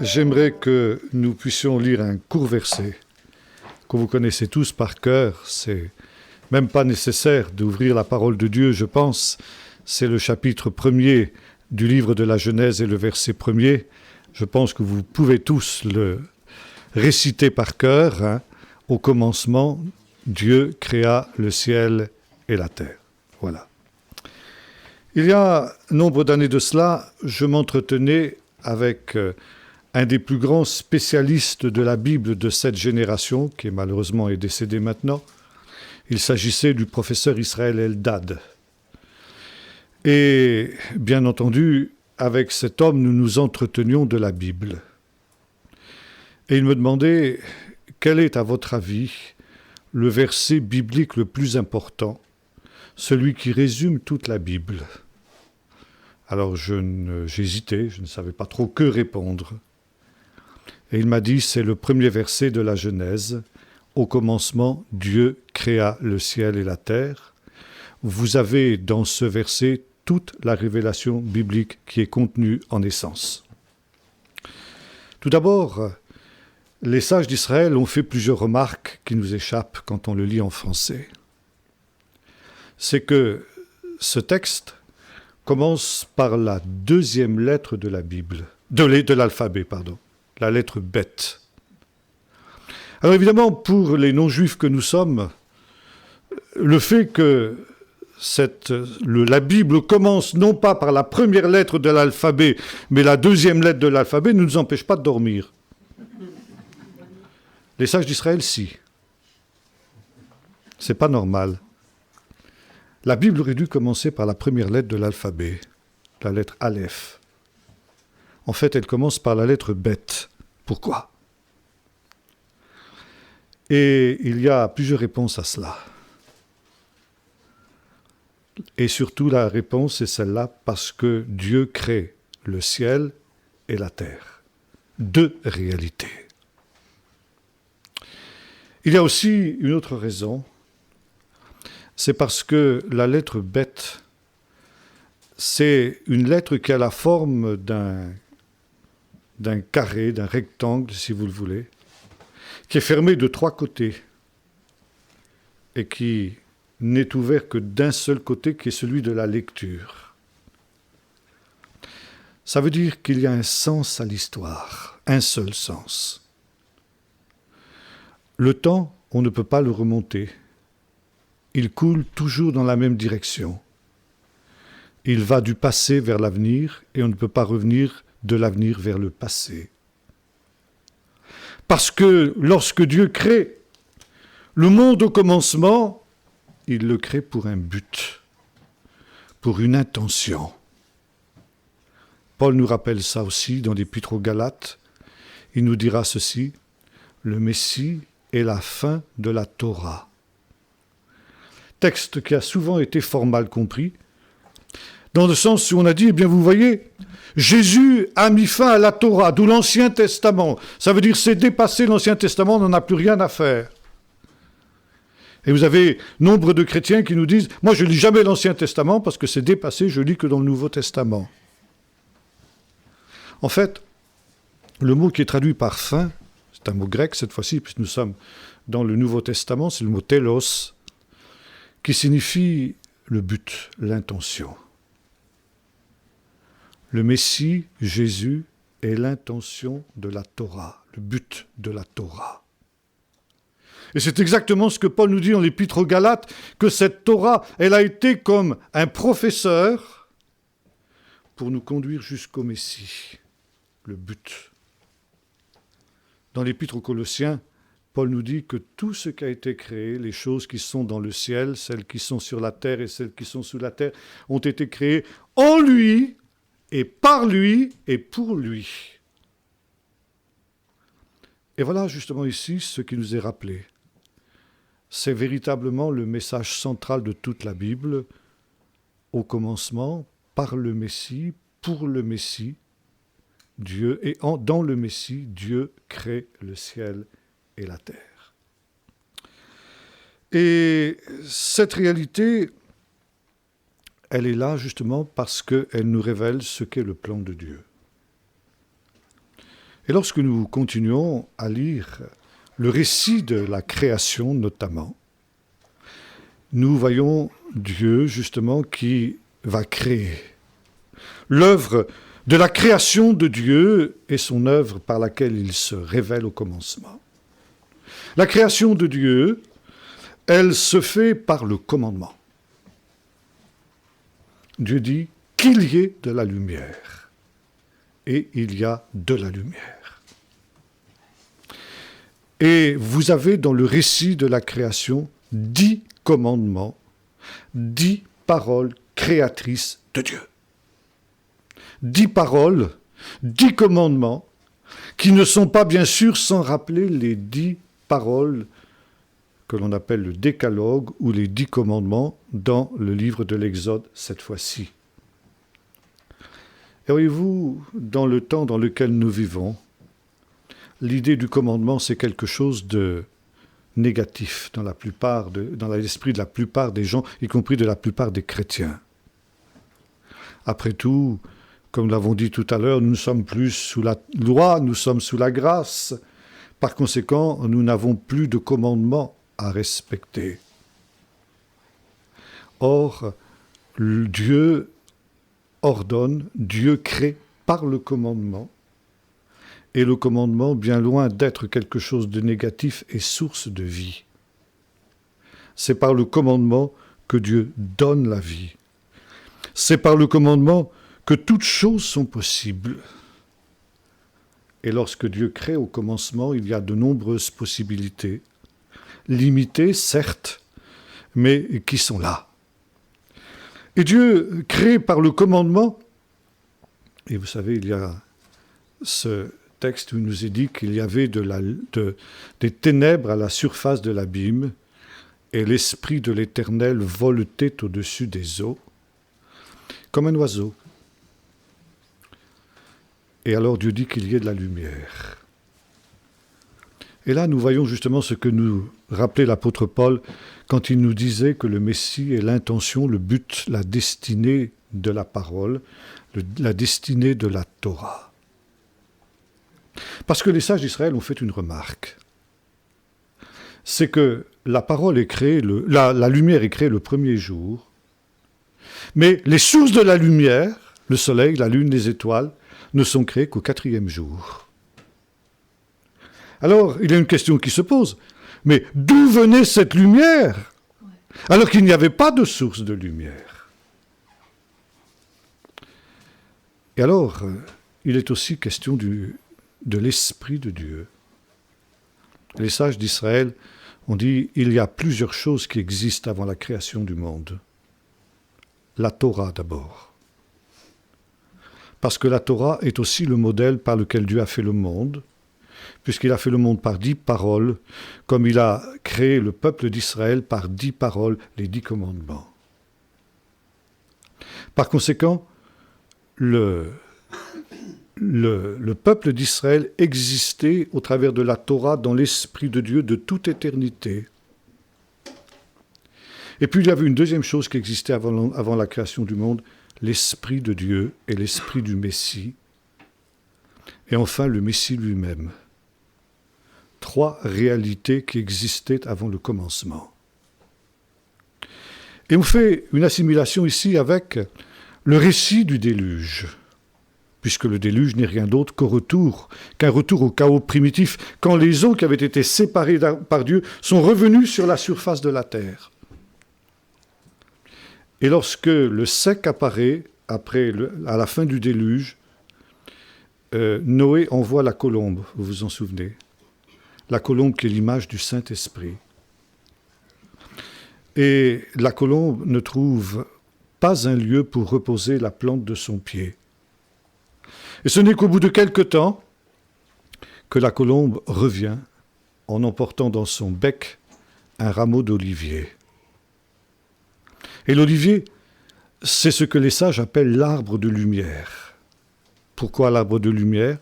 J'aimerais que nous puissions lire un court verset que vous connaissez tous par cœur. C'est même pas nécessaire d'ouvrir la parole de Dieu, je pense. C'est le chapitre 1er du livre de la Genèse et le verset 1er. Je pense que vous pouvez tous le réciter par cœur. Au commencement, Dieu créa le ciel et la terre. Voilà. Il y a nombre d'années de cela, je m'entretenais avec un des plus grands spécialistes de la Bible de cette génération, qui malheureusement est décédé maintenant. Il s'agissait du professeur Israël Eldad. Et bien entendu, avec cet homme, nous nous entretenions de la Bible. Et il me demandait, quel est à votre avis le verset biblique le plus important, celui qui résume toute la Bible? Alors j'hésitais, je ne savais pas trop que répondre. Et il m'a dit, c'est le premier verset de la Genèse. Au commencement, Dieu créa le ciel et la terre. Vous avez dans ce verset toute la révélation biblique qui est contenue en essence. Tout d'abord, les sages d'Israël ont fait plusieurs remarques qui nous échappent quand on le lit en français. C'est que ce texte commence par la deuxième lettre de la Bible, de l'alphabet, pardon, la lettre bête. Alors évidemment, pour les non-juifs que nous sommes, le fait que la Bible commence non pas par la première lettre de l'alphabet, mais la deuxième lettre de l'alphabet, ne nous empêche pas de dormir. Les sages d'Israël, si. C'est pas normal. La Bible aurait dû commencer par la première lettre de l'alphabet, la lettre Aleph. En fait, elle commence par la lettre Bet. Pourquoi ? Et il y a plusieurs réponses à cela. Et surtout, la réponse est celle-là, parce que Dieu crée le ciel et la terre. Deux réalités. Il y a aussi une autre raison. C'est parce que la lettre Bet, c'est une lettre qui a la forme d'un carré, d'un rectangle, si vous le voulez, qui est fermé de trois côtés et qui n'est ouvert que d'un seul côté, qui est celui de la lecture. Ça veut dire qu'il y a un sens à l'histoire, un seul sens. Le temps, on ne peut pas le remonter. Il coule toujours dans la même direction. Il va du passé vers l'avenir et on ne peut pas revenir de l'avenir vers le passé. Parce que lorsque Dieu crée le monde au commencement, il le crée pour un but, pour une intention. Paul nous rappelle ça aussi dans l'Épître aux Galates. Il nous dira ceci, le Messie est la fin de la Torah. Texte qui a souvent été fort mal compris, dans le sens où on a dit, eh bien vous voyez, Jésus a mis fin à la Torah, d'où l'Ancien Testament. Ça veut dire c'est dépassé l'Ancien Testament, on n'en a plus rien à faire. Et vous avez nombre de chrétiens qui nous disent, moi je ne lis jamais l'Ancien Testament parce que c'est dépassé, je lis que dans le Nouveau Testament. En fait, le mot qui est traduit par fin, c'est un mot grec cette fois-ci, puisque nous sommes dans le Nouveau Testament, c'est le mot telos, qui signifie le but, l'intention. Le Messie, Jésus, est l'intention de la Torah, le but de la Torah. Et c'est exactement ce que Paul nous dit dans l'Épître aux Galates, que cette Torah, elle a été comme un professeur pour nous conduire jusqu'au Messie, le but. Dans l'Épître aux Colossiens, Paul nous dit que tout ce qui a été créé, les choses qui sont dans le ciel, celles qui sont sur la terre et celles qui sont sous la terre, ont été créées en lui et par lui et pour lui. Et voilà justement ici ce qui nous est rappelé. C'est véritablement le message central de toute la Bible. Au commencement, par le Messie, pour le Messie, Dieu, et dans le Messie, Dieu crée le ciel et la terre. Et cette réalité, elle est là justement parce qu'elle nous révèle ce qu'est le plan de Dieu. Et lorsque nous continuons à lire le récit de la création notamment, nous voyons Dieu justement qui va créer. L'œuvre de la création de Dieu est son œuvre par laquelle il se révèle au commencement. La création de Dieu, elle se fait par le commandement. Dieu dit qu'il y ait de la lumière. Et il y a de la lumière. Et vous avez dans le récit de la création 10 commandements, 10 paroles créatrices de Dieu. 10 paroles, 10 commandements, qui ne sont pas bien sûr sans rappeler les 10 paroles que l'on appelle le décalogue ou les 10 commandements dans le livre de l'Exode cette fois-ci. Et voyez-vous, dans le temps dans lequel nous vivons, l'idée du commandement, c'est quelque chose de négatif dans l'esprit de la plupart des gens, y compris de la plupart des chrétiens. Après tout, comme nous l'avons dit tout à l'heure, nous ne sommes plus sous la loi, nous sommes sous la grâce. Par conséquent, nous n'avons plus de commandements à respecter. Or, Dieu ordonne, Dieu crée par le commandement. Et le commandement, bien loin d'être quelque chose de négatif, est source de vie. C'est par le commandement que Dieu donne la vie. C'est par le commandement que toutes choses sont possibles. Et lorsque Dieu crée au commencement, il y a de nombreuses possibilités, limitées certes, mais qui sont là. Et Dieu crée par le commandement, et vous savez, il y a ce texte où il nous est dit qu'il y avait des ténèbres à la surface de l'abîme, et l'Esprit de l'Éternel voletait au-dessus des eaux, comme un oiseau. Et alors Dieu dit qu'il y ait de la lumière. Et là, nous voyons justement ce que nous rappelait l'apôtre Paul quand il nous disait que le Messie est l'intention, le but, la destinée de la parole, la destinée de la Torah. Parce que les sages d'Israël ont fait une remarque. C'est que la parole est créée, la lumière est créée le premier jour, mais les sources de la lumière, le soleil, la lune, les étoiles, ne sont créées qu'au 4e jour. Alors, il y a une question qui se pose. Mais d'où venait cette lumière alors qu'il n'y avait pas de source de lumière? Et alors, il est aussi question de l'Esprit de Dieu. Les sages d'Israël ont dit il y a plusieurs choses qui existent avant la création du monde. La Torah d'abord. Parce que la Torah est aussi le modèle par lequel Dieu a fait le monde, puisqu'il a fait le monde par 10 paroles, comme il a créé le peuple d'Israël par 10 paroles, les 10 commandements. Par conséquent, le peuple d'Israël existait au travers de la Torah dans l'Esprit de Dieu de toute éternité. Et puis il y avait une deuxième chose qui existait avant la création du monde, l'Esprit de Dieu et l'Esprit du Messie, et enfin le Messie lui-même. 3 réalités qui existaient avant le commencement. Et on fait une assimilation ici avec le récit du déluge, puisque le déluge n'est rien d'autre qu'un retour au chaos primitif, quand les eaux qui avaient été séparées par Dieu sont revenues sur la surface de la terre. Et lorsque le sec apparaît, à la fin du déluge, Noé envoie la colombe, vous vous en souvenez? La colombe qui est l'image du Saint-Esprit. Et la colombe ne trouve pas un lieu pour reposer la plante de son pied. Et ce n'est qu'au bout de quelque temps que la colombe revient en emportant dans son bec un rameau d'olivier. Et l'olivier, c'est ce que les sages appellent l'arbre de lumière. Pourquoi l'arbre de lumière?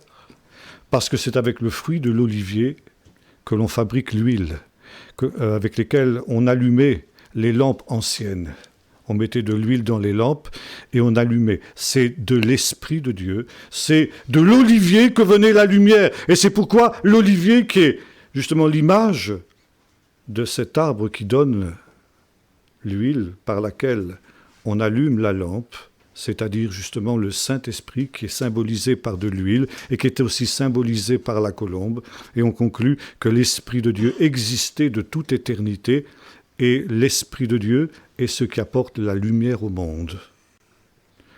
Parce que c'est avec le fruit de l'olivier que l'on fabrique l'huile, avec lesquelles on allumait les lampes anciennes. On mettait de l'huile dans les lampes et on allumait. C'est de l'Esprit de Dieu. C'est de l'olivier que venait la lumière. Et c'est pourquoi l'olivier, qui est justement l'image de cet arbre qui donne l'huile par laquelle on allume la lampe, c'est-à-dire justement le Saint-Esprit qui est symbolisé par de l'huile et qui est aussi symbolisé par la colombe. Et on conclut que l'Esprit de Dieu existait de toute éternité et l'Esprit de Dieu est ce qui apporte la lumière au monde.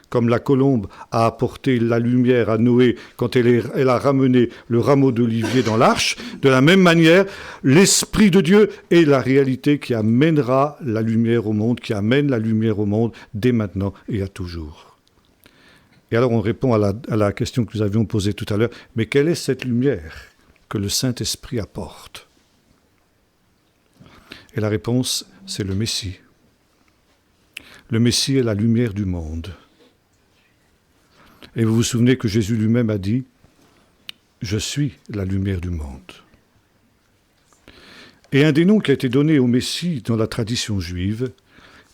Comme la colombe a apporté la lumière à Noé quand elle a ramené le rameau d'olivier dans l'arche, de la même manière, l'Esprit de Dieu est la réalité qui amènera la lumière au monde, qui amène la lumière au monde dès maintenant et à toujours. Et alors on répond à la question que nous avions posée tout à l'heure, mais quelle est cette lumière que le Saint-Esprit apporte ? Et la réponse, c'est le Messie. Le Messie est la lumière du monde. Et vous vous souvenez que Jésus lui-même a dit « Je suis la lumière du monde ». Et un des noms qui a été donné au Messie dans la tradition juive,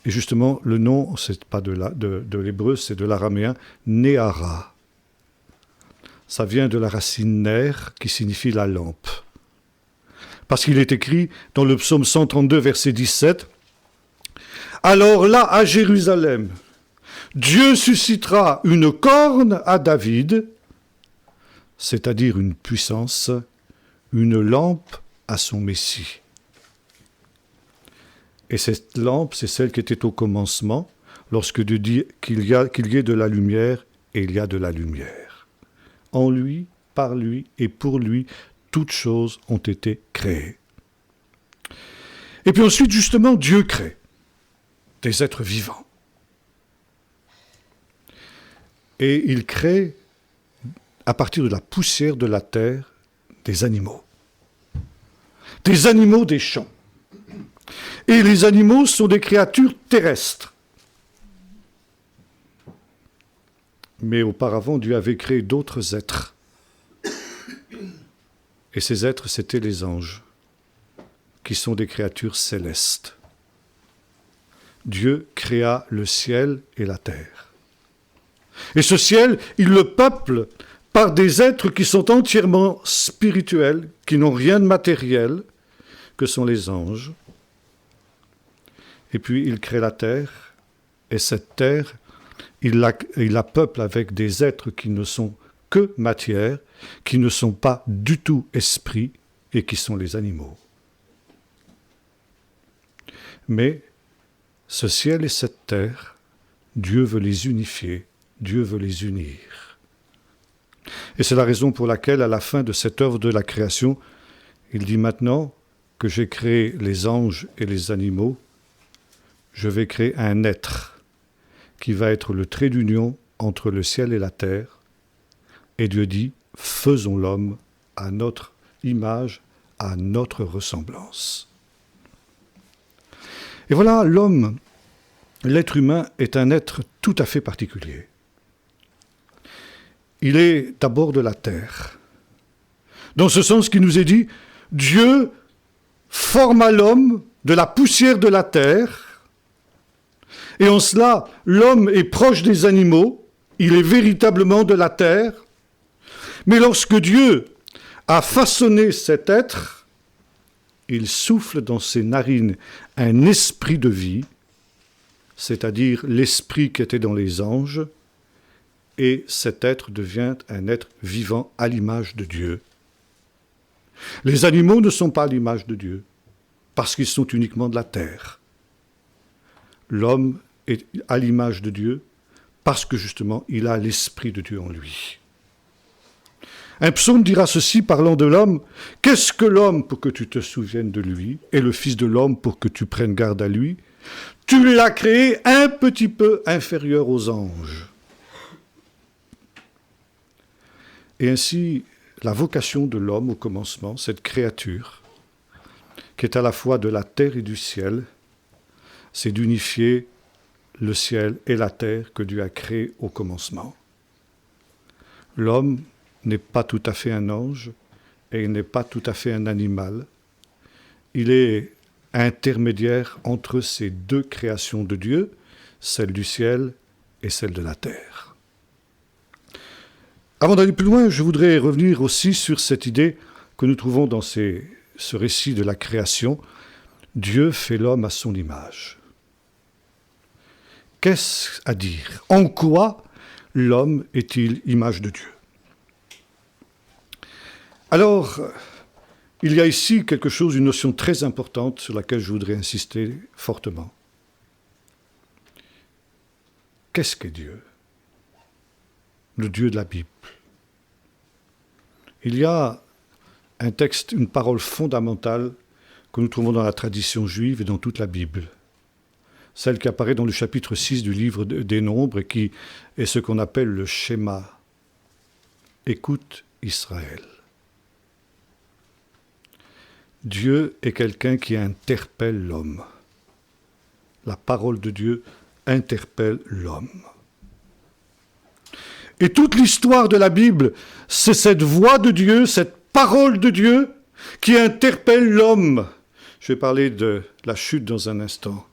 et justement le nom, c'est pas de l'hébreu, c'est de l'araméen, Néara. Ça vient de la racine ner, qui signifie la lampe. Parce qu'il est écrit dans le psaume 132, verset 17, « Alors là, à Jérusalem, Dieu suscitera une corne à David, c'est-à-dire une puissance, une lampe à son Messie. » Et cette lampe, c'est celle qui était au commencement, lorsque Dieu dit qu'il y ait de la lumière, et il y a de la lumière. En lui, par lui et pour lui, toutes choses ont été créées. Et puis ensuite, justement, Dieu crée des êtres vivants. Et il crée, à partir de la poussière de la terre, des animaux. Des animaux des champs. Et les animaux sont des créatures terrestres. Mais auparavant, Dieu avait créé d'autres êtres. Et ces êtres, c'étaient les anges, qui sont des créatures célestes. Dieu créa le ciel et la terre. Et ce ciel, il le peuple par des êtres qui sont entièrement spirituels, qui n'ont rien de matériel, que sont les anges. Et puis il crée la terre, et cette terre, il la peuple avec des êtres qui ne sont que matière, qui ne sont pas du tout esprit, et qui sont les animaux. Mais ce ciel et cette terre, Dieu veut les unifier, Dieu veut les unir. Et c'est la raison pour laquelle, à la fin de cette œuvre de la création, il dit maintenant que j'ai créé les anges et les animaux, je vais créer un être qui va être le trait d'union entre le ciel et la terre. Et Dieu dit, faisons l'homme à notre image, à notre ressemblance. Et voilà, l'homme, l'être humain, est un être tout à fait particulier. Il est d'abord de la terre. Dans ce sens qu'il nous est dit, Dieu forma l'homme de la poussière de la terre, et en cela, l'homme est proche des animaux, il est véritablement de la terre, mais lorsque Dieu a façonné cet être, il souffle dans ses narines un esprit de vie, c'est-à-dire l'esprit qui était dans les anges, et cet être devient un être vivant à l'image de Dieu. Les animaux ne sont pas à l'image de Dieu, parce qu'ils sont uniquement de la terre. L'homme est à l'image de Dieu, parce que justement, il a l'esprit de Dieu en lui. Un psaume dira ceci, parlant de l'homme, « Qu'est-ce que l'homme pour que tu te souviennes de lui, et le fils de l'homme pour que tu prennes garde à lui? Tu l'as créé un petit peu inférieur aux anges. » Et ainsi, la vocation de l'homme au commencement, cette créature, qui est à la fois de la terre et du ciel, c'est d'unifier le ciel et la terre que Dieu a créé au commencement. L'homme n'est pas tout à fait un ange et il n'est pas tout à fait un animal. Il est intermédiaire entre ces deux créations de Dieu, celle du ciel et celle de la terre. Avant d'aller plus loin, je voudrais revenir aussi sur cette idée que nous trouvons dans ce récit de la création. Dieu fait l'homme à son image. Qu'est-ce à dire? En quoi l'homme est-il image de Dieu? Alors, il y a ici quelque chose, une notion très importante sur laquelle je voudrais insister fortement. Qu'est-ce qu'est Dieu? Le Dieu de la Bible. Il y a un texte, une parole fondamentale que nous trouvons dans la tradition juive et dans toute la Bible. Celle qui apparaît dans le chapitre 6 du livre des Nombres et qui est ce qu'on appelle le schéma. Écoute Israël. Dieu est quelqu'un qui interpelle l'homme. La parole de Dieu interpelle l'homme. Et toute l'histoire de la Bible, c'est cette voix de Dieu, cette parole de Dieu qui interpelle l'homme. Je vais parler de la chute dans un instant.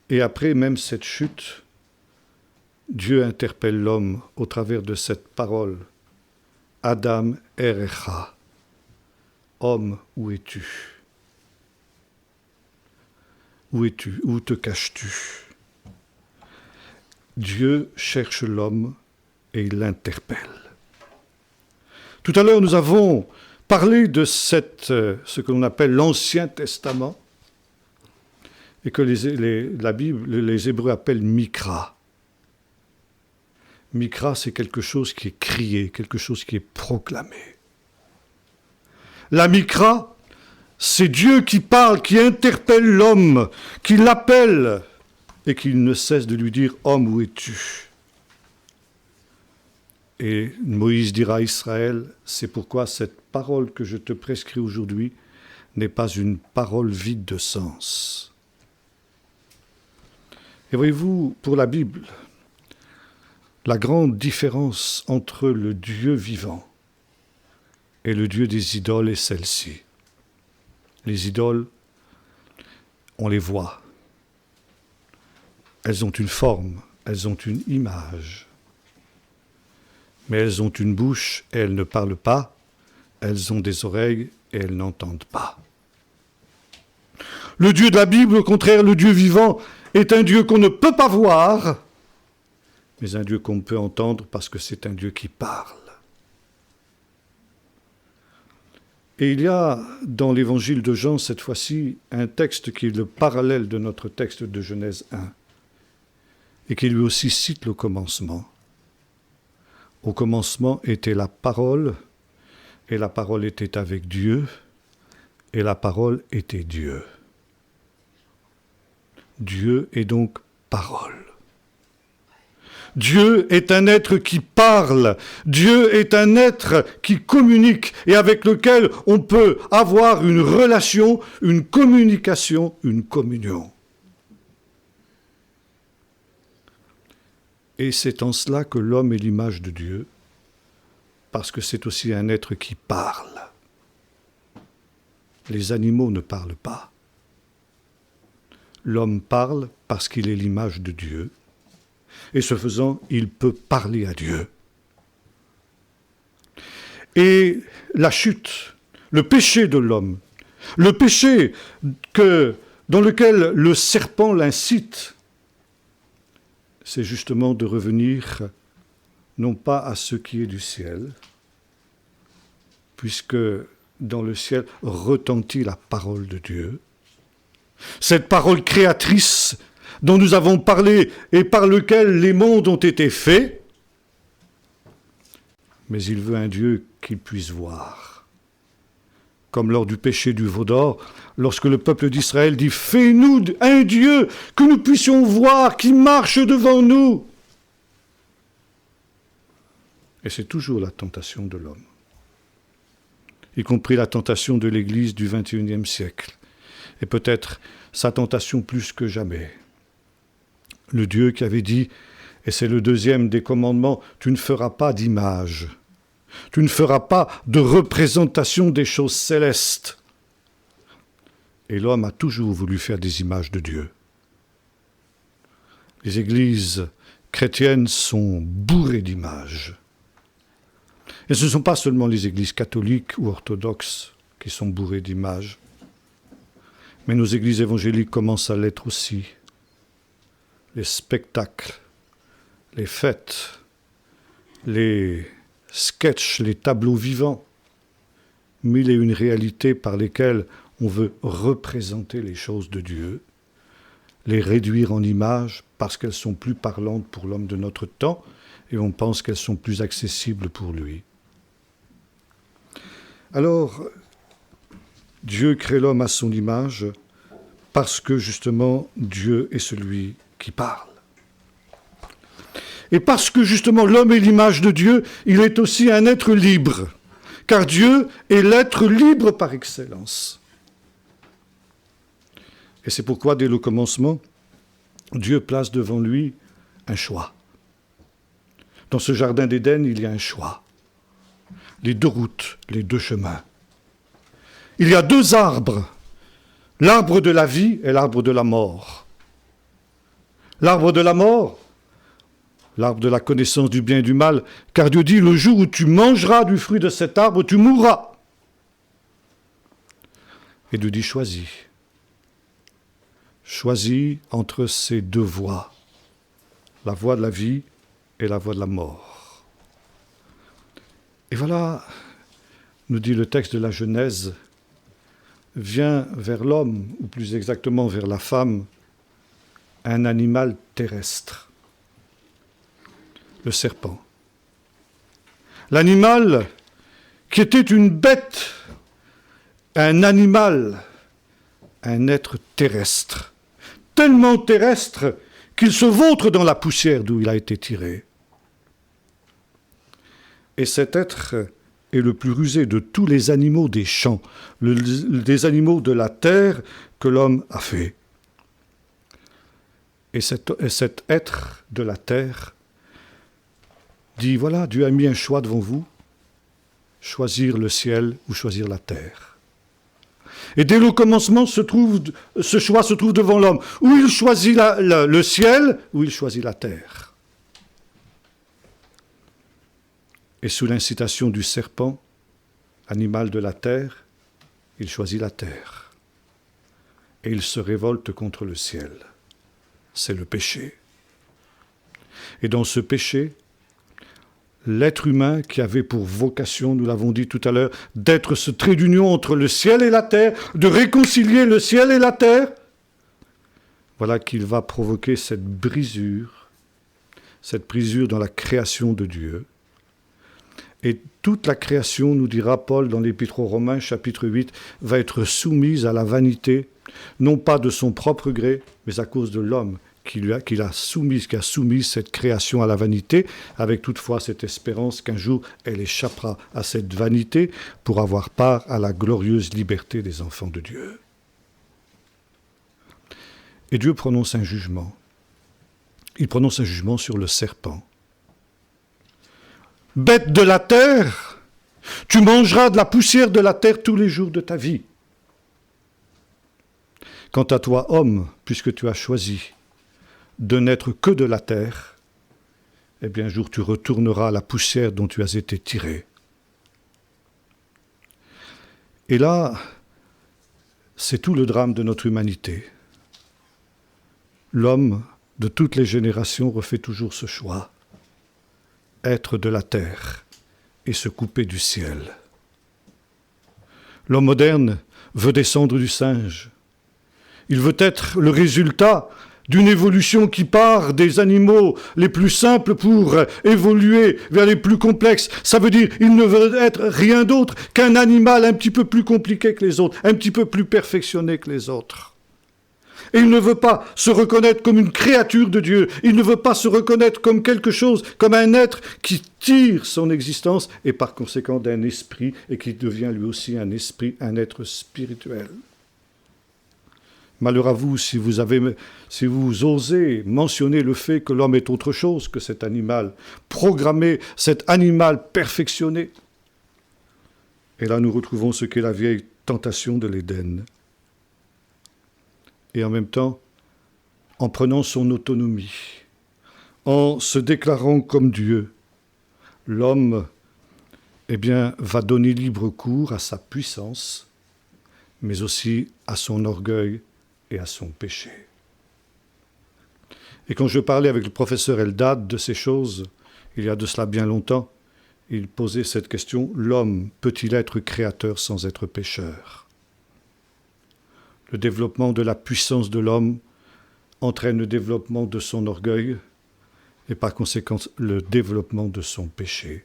Et après même cette chute, Dieu interpelle l'homme au travers de cette parole. Adam erecha. Homme, où es-tu? Où es-tu? Où te caches-tu? Dieu cherche l'homme et il l'interpelle. Tout à l'heure, nous avons parlé de ce que l'on appelle l'Ancien Testament et que la Bible, les Hébreux appellent Mikra. Mikra, c'est quelque chose qui est crié, quelque chose qui est proclamé. La Mikra, c'est Dieu qui parle, qui interpelle l'homme, qui l'appelle et qui ne cesse de lui dire « Homme, où es-tu » Et Moïse dira à Israël, c'est pourquoi cette parole que je te prescris aujourd'hui n'est pas une parole vide de sens. Et voyez-vous, pour la Bible, la grande différence entre le Dieu vivant et le Dieu des idoles est celle-ci. Les idoles, on les voit. Elles ont une forme, elles ont une image. Mais elles ont une bouche et elles ne parlent pas. Elles ont des oreilles et elles n'entendent pas. Le Dieu de la Bible, au contraire, le Dieu vivant, est un Dieu qu'on ne peut pas voir, mais un Dieu qu'on peut entendre parce que c'est un Dieu qui parle. Et il y a dans l'évangile de Jean, cette fois-ci, un texte qui est le parallèle de notre texte de Genèse 1, et qui lui aussi cite le commencement. Au commencement était la parole, et la parole était avec Dieu, et la parole était Dieu. Dieu est donc parole. Dieu est un être qui parle. Dieu est un être qui communique et avec lequel on peut avoir une relation, une communication, une communion. Et c'est en cela que l'homme est l'image de Dieu, parce que c'est aussi un être qui parle. Les animaux ne parlent pas. L'homme parle parce qu'il est l'image de Dieu. Et ce faisant, il peut parler à Dieu. Et la chute, le péché de l'homme, le péché dans lequel le serpent l'incite, c'est justement de revenir non pas à ce qui est du ciel, puisque dans le ciel retentit la parole de Dieu. Cette parole créatrice dont nous avons parlé et par lequel les mondes ont été faits, mais il veut un Dieu qu'il puisse voir. Comme lors du péché du veau d'or, lorsque le peuple d'Israël dit « Fais-nous un Dieu que nous puissions voir, qui marche devant nous ». Et c'est toujours la tentation de l'homme, y compris la tentation de l'Église du XXIe siècle, et peut-être sa tentation plus que jamais. Le Dieu qui avait dit, et c'est le deuxième des commandements, « Tu ne feras pas d'image, tu ne feras pas de représentation des choses célestes. » Et l'homme a toujours voulu faire des images de Dieu. Les églises chrétiennes sont bourrées d'images. Et ce ne sont pas seulement les églises catholiques ou orthodoxes qui sont bourrées d'images, mais nos églises évangéliques commencent à l'être aussi. Les spectacles, les fêtes, les sketchs, les tableaux vivants, mille et une réalités par lesquelles on veut représenter les choses de Dieu, les réduire en images parce qu'elles sont plus parlantes pour l'homme de notre temps et on pense qu'elles sont plus accessibles pour lui. Alors, Dieu crée l'homme à son image parce que justement Dieu est celui qui parle. Et parce que justement l'homme est l'image de Dieu, il est aussi un être libre, car Dieu est l'être libre par excellence. Et c'est pourquoi, dès le commencement, Dieu place devant lui un choix. Dans ce jardin d'Éden, il y a un choix. Les deux routes, les deux chemins. Il y a deux arbres, l'arbre de la vie et l'arbre de la mort. L'arbre de la mort, l'arbre de la connaissance du bien et du mal, car Dieu dit, le jour où tu mangeras du fruit de cet arbre, tu mourras. Et Dieu dit, choisis. Choisis entre ces deux voies, la voie de la vie et la voie de la mort. Et voilà, nous dit le texte de la Genèse, vient vers l'homme, ou plus exactement vers la femme, un animal terrestre, le serpent. L'animal qui était une bête, un animal, un être terrestre, tellement terrestre qu'il se vautre dans la poussière d'où il a été tiré. Et cet être est le plus rusé de tous les animaux des champs, des animaux de la terre que l'homme a fait. Et cet être de la terre dit, voilà, Dieu a mis un choix devant vous, choisir le ciel ou choisir la terre. Et dès le commencement, ce choix se trouve devant l'homme, où il choisit le ciel, ou il choisit la terre. Et sous l'incitation du serpent, animal de la terre, il choisit la terre. Et il se révolte contre le ciel. C'est le péché. Et dans ce péché, l'être humain qui avait pour vocation, nous l'avons dit tout à l'heure, d'être ce trait d'union entre le ciel et la terre, de réconcilier le ciel et la terre, voilà qu'il va provoquer cette brisure dans la création de Dieu. Et toute la création, nous dira Paul dans l'Épître aux Romains, chapitre 8, va être soumise à la vanité, non pas de son propre gré, mais à cause de l'homme qui a soumis cette création à la vanité, avec toutefois cette espérance qu'un jour elle échappera à cette vanité pour avoir part à la glorieuse liberté des enfants de Dieu. Et Dieu prononce un jugement. Il prononce un jugement sur le serpent. Bête de la terre, tu mangeras de la poussière de la terre tous les jours de ta vie. Quant à toi, homme, puisque tu as choisi de n'être que de la terre, eh bien un jour tu retourneras à la poussière dont tu as été tiré. Et là, c'est tout le drame de notre humanité. L'homme de toutes les générations refait toujours ce choix, être de la terre et se couper du ciel. L'homme moderne veut descendre du singe. Il veut être le résultat d'une évolution qui part des animaux les plus simples pour évoluer vers les plus complexes. Ça veut dire qu'il ne veut être rien d'autre qu'un animal un petit peu plus compliqué que les autres, un petit peu plus perfectionné que les autres. Et il ne veut pas se reconnaître comme une créature de Dieu. Il ne veut pas se reconnaître comme quelque chose, comme un être qui tire son existence et par conséquent d'un esprit et qui devient lui aussi un esprit, un être spirituel. Malheur à vous si vous osez mentionner le fait que l'homme est autre chose que cet animal, programmé, cet animal perfectionné. Et là nous retrouvons ce qu'est la vieille tentation de l'Éden. Et en même temps, en prenant son autonomie, en se déclarant comme Dieu, l'homme va donner libre cours à sa puissance, mais aussi à son orgueil et à son péché. Et quand je parlais avec le professeur Eldad de ces choses, il y a de cela bien longtemps, il posait cette question, l'homme peut-il être créateur sans être pécheur? Le développement de la puissance de l'homme entraîne le développement de son orgueil et par conséquent le développement de son péché.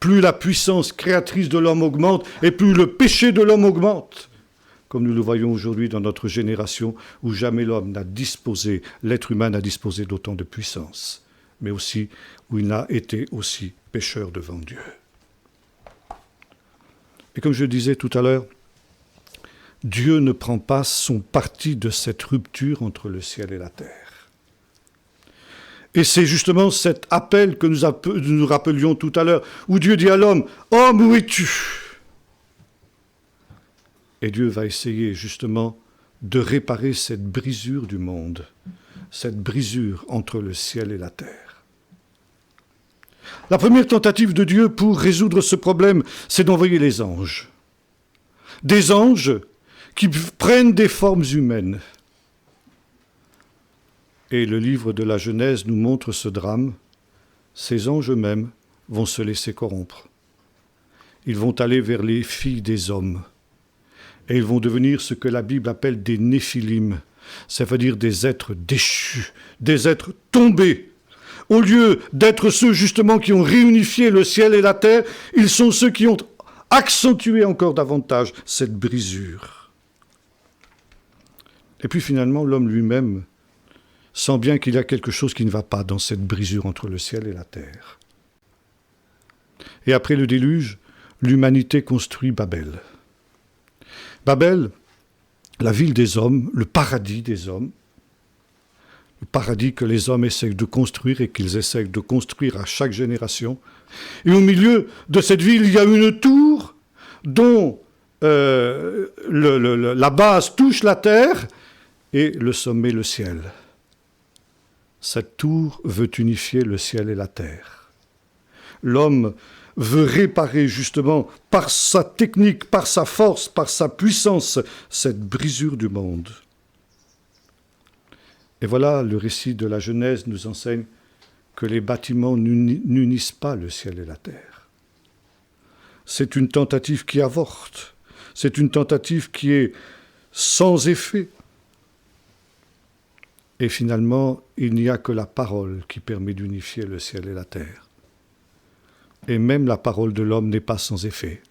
Plus la puissance créatrice de l'homme augmente et plus le péché de l'homme augmente. Comme nous le voyons aujourd'hui dans notre génération où jamais l'homme n'a disposé, l'être humain n'a disposé d'autant de puissance, mais aussi où il n'a été aussi pécheur devant Dieu. Et comme je le disais tout à l'heure, Dieu ne prend pas son parti de cette rupture entre le ciel et la terre. Et c'est justement cet appel que nous rappelions tout à l'heure, où Dieu dit à l'homme, « Homme, où es-tu » Et Dieu va essayer justement de réparer cette brisure du monde, cette brisure entre le ciel et la terre. La première tentative de Dieu pour résoudre ce problème, c'est d'envoyer les anges. Des anges qui prennent des formes humaines. Et le livre de la Genèse nous montre ce drame. Ces anges eux-mêmes vont se laisser corrompre. Ils vont aller vers les filles des hommes. Et ils vont devenir ce que la Bible appelle des néphilim. Ça veut dire des êtres déchus, des êtres tombés. Au lieu d'être ceux justement qui ont réunifié le ciel et la terre, ils sont ceux qui ont accentué encore davantage cette brisure. Et puis finalement, l'homme lui-même sent bien qu'il y a quelque chose qui ne va pas dans cette brisure entre le ciel et la terre. Et après le déluge, l'humanité construit Babel. Babel, la ville des hommes, le paradis des hommes, le paradis que les hommes essayent de construire et qu'ils essayent de construire à chaque génération. Et au milieu de cette ville, il y a une tour dont la base touche la terre et le sommet le ciel. Cette tour veut unifier le ciel et la terre. L'homme veut réparer justement par sa technique, par sa force, par sa puissance, cette brisure du monde. Et voilà, le récit de la Genèse nous enseigne que les bâtiments n'unissent pas le ciel et la terre. C'est une tentative qui avorte, c'est une tentative qui est sans effet. Et finalement, il n'y a que la parole qui permet d'unifier le ciel et la terre. Et même la parole de l'homme n'est pas sans effet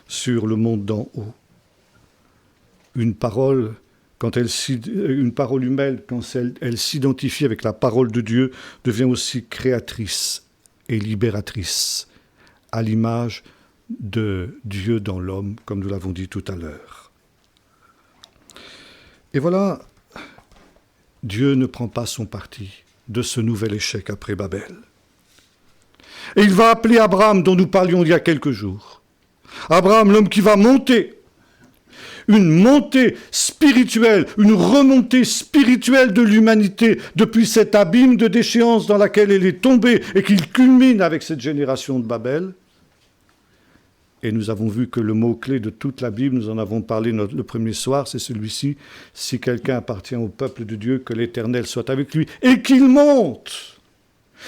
sur le monde d'en haut. Une parole humaine, quand elle s'identifie avec la parole de Dieu, devient aussi créatrice et libératrice, à l'image de Dieu dans l'homme, comme nous l'avons dit tout à l'heure. Et voilà, Dieu ne prend pas son parti de ce nouvel échec après Babel. Et il va appeler Abraham, dont nous parlions il y a quelques jours. Abraham, l'homme qui va monter, une montée spirituelle, une remontée spirituelle de l'humanité depuis cet abîme de déchéance dans laquelle elle est tombée et qu'il culmine avec cette génération de Babel. Et nous avons vu que le mot-clé de toute la Bible, nous en avons parlé le premier soir, c'est celui-ci, si quelqu'un appartient au peuple de Dieu, que l'Éternel soit avec lui et qu'il monte.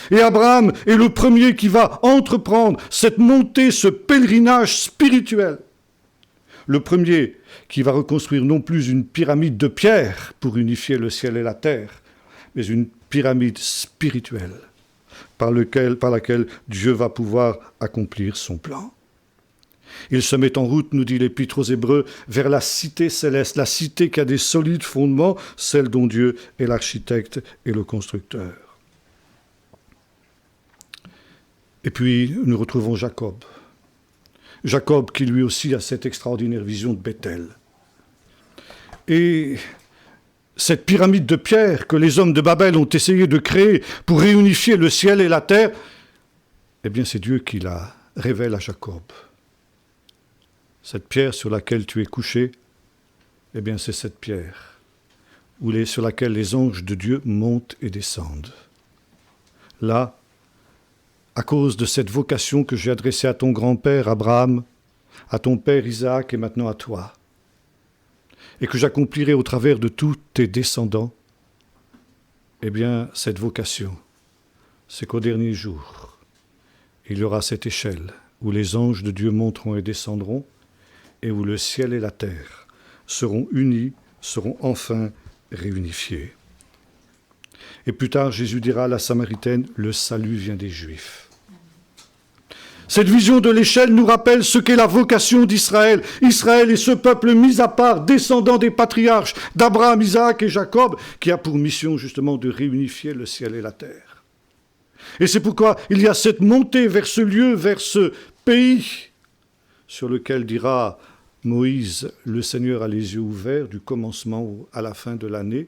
Et Abraham est le premier qui va entreprendre cette montée, ce pèlerinage spirituel. Le premier qui va reconstruire non plus une pyramide de pierre pour unifier le ciel et la terre, mais une pyramide spirituelle par laquelle Dieu va pouvoir accomplir son plan. Il se met en route, nous dit l'Épître aux Hébreux, vers la cité céleste, la cité qui a des solides fondements, celle dont Dieu est l'architecte et le constructeur. Et puis, nous retrouvons Jacob. Jacob qui lui aussi a cette extraordinaire vision de Bethel. Et cette pyramide de pierre que les hommes de Babel ont essayé de créer pour réunifier le ciel et la terre, eh bien c'est Dieu qui la révèle à Jacob. Cette pierre sur laquelle tu es couché, eh bien c'est cette pierre sur laquelle les anges de Dieu montent et descendent. Là, à cause de cette vocation que j'ai adressée à ton grand-père Abraham, à ton père Isaac et maintenant à toi, et que j'accomplirai au travers de tous tes descendants, eh bien, cette vocation, c'est qu'au dernier jour, il y aura cette échelle où les anges de Dieu monteront et descendront, et où le ciel et la terre seront unis, seront enfin réunifiés. Et plus tard, Jésus dira à la Samaritaine, « Le salut vient des Juifs ». Cette vision de l'échelle nous rappelle ce qu'est la vocation d'Israël. Israël est ce peuple mis à part, descendant des patriarches d'Abraham, Isaac et Jacob, qui a pour mission justement de réunifier le ciel et la terre. Et c'est pourquoi il y a cette montée vers ce lieu, vers ce pays, sur lequel dira Moïse, le Seigneur a les yeux ouverts du commencement à la fin de l'année,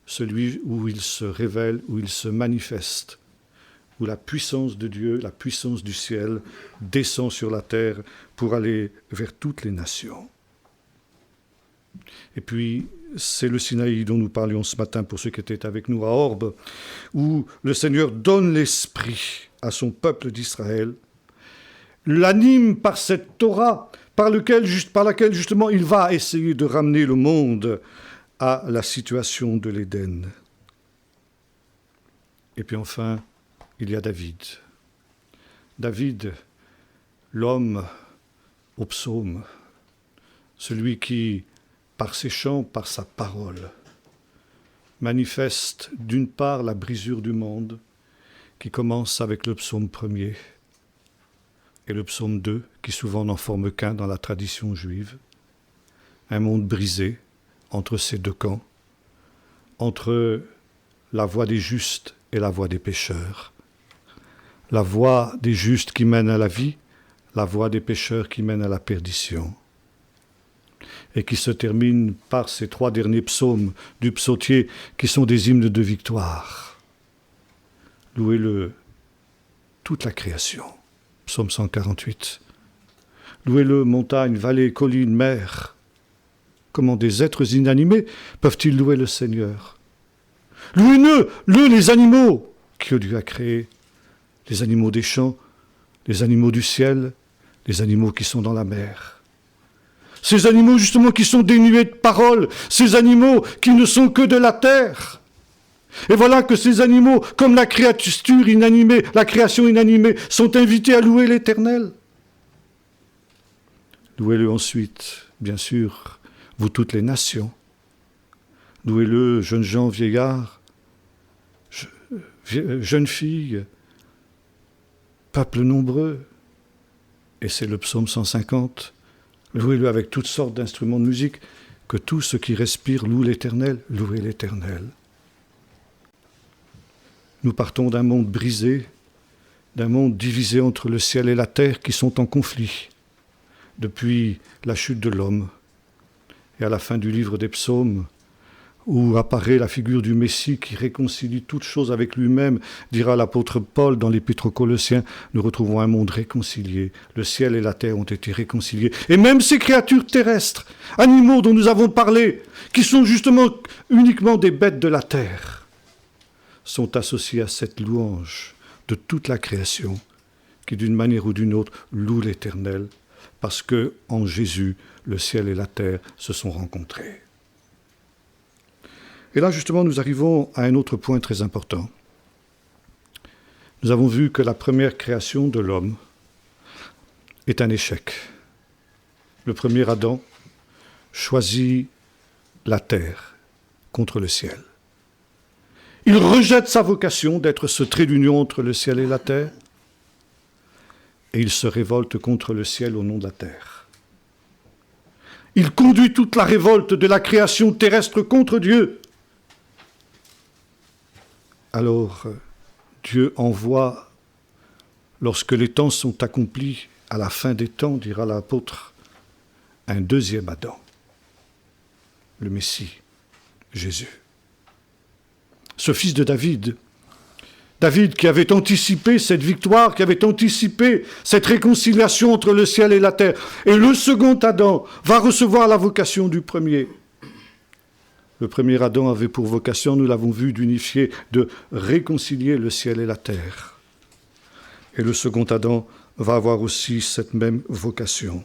celui où il se révèle, où il se manifeste, où la puissance de Dieu, la puissance du ciel descend sur la terre pour aller vers toutes les nations. Et puis, c'est le Sinaï dont nous parlions ce matin pour ceux qui étaient avec nous à Orbe, où le Seigneur donne l'esprit à son peuple d'Israël, l'anime par cette Torah, par laquelle justement il va essayer de ramener le monde à la situation de l'Éden. Et puis enfin, il y a David. David, l'homme au psaume, celui qui, par ses chants, par sa parole, manifeste d'une part la brisure du monde, qui commence avec le psaume 1er, et le psaume 2, qui souvent n'en forme qu'un dans la tradition juive, un monde brisé entre ces deux camps, entre la voie des justes et la voie des pécheurs, la voie des justes qui mène à la vie, la voie des pécheurs qui mène à la perdition, et qui se termine par ces 3 derniers psaumes du psautier qui sont des hymnes de victoire. Louez-le, toute la création. Psaume 148. Louez-le, montagne, vallée, collines, mer. Comment des êtres inanimés peuvent-ils louer le Seigneur? Louez-le, les animaux que Dieu a créés, les animaux des champs, les animaux du ciel, les animaux qui sont dans la mer. Ces animaux justement qui sont dénués de parole, ces animaux qui ne sont que de la terre. Et voilà que ces animaux, comme la créature inanimée, la création inanimée, sont invités à louer l'Éternel. Louez-le ensuite, bien sûr, vous toutes les nations. Louez-le, jeunes gens, vieillards, jeunes filles, peuple nombreux. Et c'est le psaume 150. Louez-le avec toutes sortes d'instruments de musique, que tous ceux qui respirent louent l'Éternel. Louez l'Éternel. Nous partons d'un monde brisé, d'un monde divisé entre le ciel et la terre qui sont en conflit depuis la chute de l'homme. Et à la fin du livre des psaumes, où apparaît la figure du Messie qui réconcilie toutes choses avec lui-même, dira l'apôtre Paul dans l'Épître aux Colossiens, nous retrouvons un monde réconcilié. Le ciel et la terre ont été réconciliés. Et même ces créatures terrestres, animaux dont nous avons parlé, qui sont justement uniquement des bêtes de la terre, sont associés à cette louange de toute la création qui, d'une manière ou d'une autre, loue l'Éternel, parce que en Jésus, le ciel et la terre se sont rencontrés. Et là, justement, nous arrivons à un autre point très important. Nous avons vu que la première création de l'homme est un échec. Le premier Adam choisit la terre contre le ciel. Il rejette sa vocation d'être ce trait d'union entre le ciel et la terre, et il se révolte contre le ciel au nom de la terre. Il conduit toute la révolte de la création terrestre contre Dieu. Alors, Dieu envoie, lorsque les temps sont accomplis, à la fin des temps, dira l'apôtre, un deuxième Adam, le Messie, Jésus. Ce fils de David qui avait anticipé cette victoire, qui avait anticipé cette réconciliation entre le ciel et la terre. Et le second Adam va recevoir la vocation du premier. Le premier Adam avait pour vocation, nous l'avons vu, d'unifier, de réconcilier le ciel et la terre. Et le second Adam va avoir aussi cette même vocation.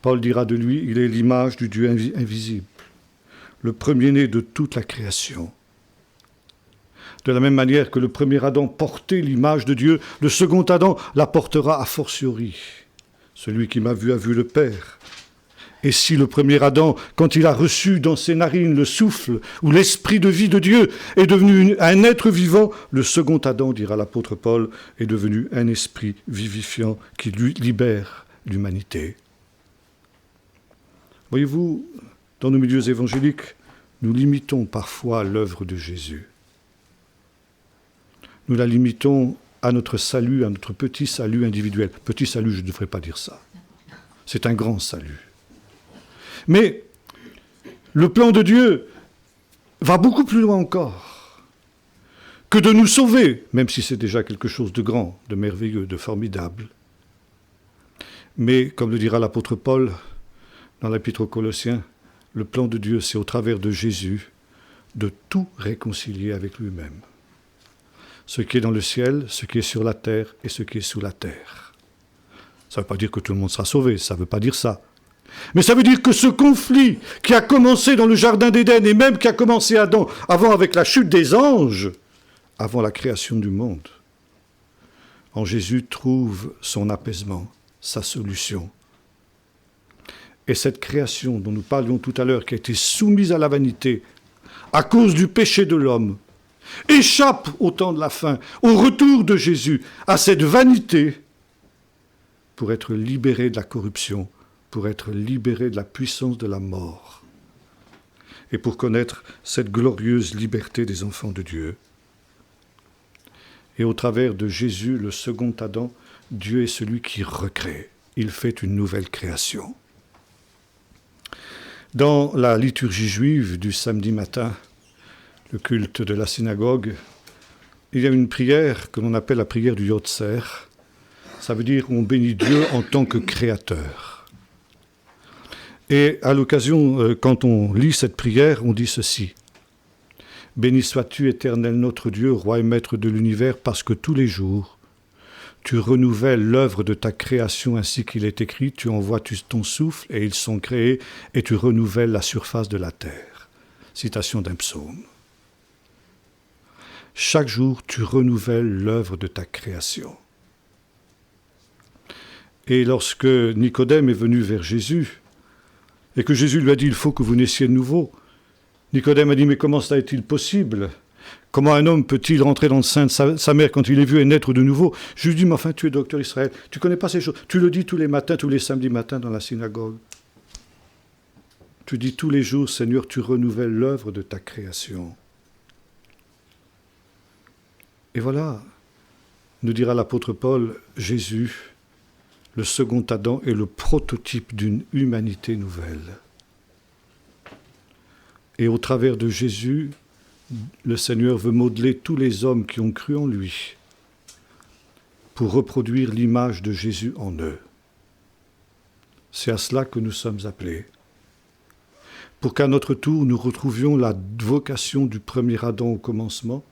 Paul dira de lui, il est l'image du Dieu invisible, le premier-né de toute la création. De la même manière que le premier Adam portait l'image de Dieu, le second Adam la portera a fortiori. Celui qui m'a vu a vu le Père. Et si le premier Adam, quand il a reçu dans ses narines le souffle ou l'esprit de vie de Dieu, est devenu un être vivant, le second Adam, dira l'apôtre Paul, est devenu un esprit vivifiant qui lui libère l'humanité. Voyez-vous, dans nos milieux évangéliques, nous limitons parfois l'œuvre de Jésus. Nous la limitons à notre salut, à notre petit salut individuel. Petit salut, je ne devrais pas dire ça. C'est un grand salut. Mais le plan de Dieu va beaucoup plus loin encore que de nous sauver, même si c'est déjà quelque chose de grand, de merveilleux, de formidable. Mais, comme le dira l'apôtre Paul dans l'Épître aux Colossiens, le plan de Dieu, c'est au travers de Jésus de tout réconcilier avec lui-même. Ce qui est dans le ciel, ce qui est sur la terre et ce qui est sous la terre. Ça ne veut pas dire que tout le monde sera sauvé, ça ne veut pas dire ça. Mais ça veut dire que ce conflit qui a commencé dans le jardin d'Éden et même qui a commencé avant avec la chute des anges, avant la création du monde, en Jésus trouve son apaisement, sa solution. Et cette création dont nous parlions tout à l'heure, qui a été soumise à la vanité à cause du péché de l'homme, échappe au temps de la fin, au retour de Jésus, à cette vanité pour être libérée de la corruption, pour être libéré de la puissance de la mort et pour connaître cette glorieuse liberté des enfants de Dieu. Et au travers de Jésus, le second Adam, Dieu est celui qui recrée. Il fait une nouvelle création. Dans la liturgie juive du samedi matin, le culte de la synagogue, il y a une prière que l'on appelle la prière du Yotzer. Ça veut dire on bénit Dieu en tant que créateur. Et à l'occasion, quand on lit cette prière, on dit ceci. « Béni sois-tu, Éternel notre Dieu, roi et maître de l'univers, parce que tous les jours, tu renouvelles l'œuvre de ta création ainsi qu'il est écrit, tu envoies ton souffle et ils sont créés, et tu renouvelles la surface de la terre. » Citation d'un psaume. Chaque jour, tu renouvelles l'œuvre de ta création. Et lorsque Nicodème est venu vers Jésus, et que Jésus lui a dit, il faut que vous naissiez de nouveau. Nicodème a dit, mais comment cela est-il possible ? Comment un homme peut-il rentrer dans le sein de sa mère quand il est vu et naître de nouveau ? Je lui dis, mais enfin, tu es docteur Israël, tu ne connais pas ces choses. Tu le dis tous les matins, tous les samedis matins dans la synagogue. Tu dis tous les jours, Seigneur, tu renouvelles l'œuvre de ta création. Et voilà, nous dira l'apôtre Paul, Jésus, le second Adam est le prototype d'une humanité nouvelle. Et au travers de Jésus, le Seigneur veut modeler tous les hommes qui ont cru en lui pour reproduire l'image de Jésus en eux. C'est à cela que nous sommes appelés. Pour qu'à notre tour, nous retrouvions la vocation du premier Adam au commencement,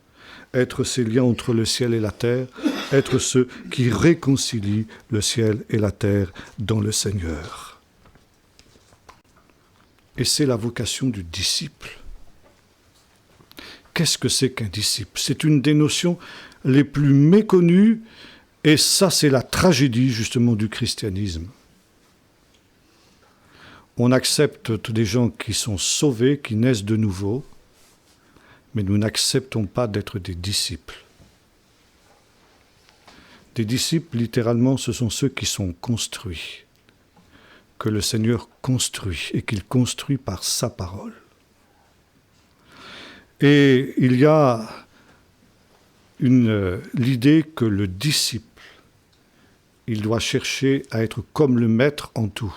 être ces liens entre le ciel et la terre, être ceux qui réconcilient le ciel et la terre dans le Seigneur. Et c'est la vocation du disciple. Qu'est-ce que c'est qu'un disciple ? C'est une des notions les plus méconnues, et ça c'est la tragédie justement du christianisme. On accepte des gens qui sont sauvés, qui naissent de nouveau, mais nous n'acceptons pas d'être des disciples. Des disciples, littéralement, ce sont ceux qui sont construits, que le Seigneur construit et qu'il construit par sa parole. Et il y a l'idée que le disciple, il doit chercher à être comme le maître en tout.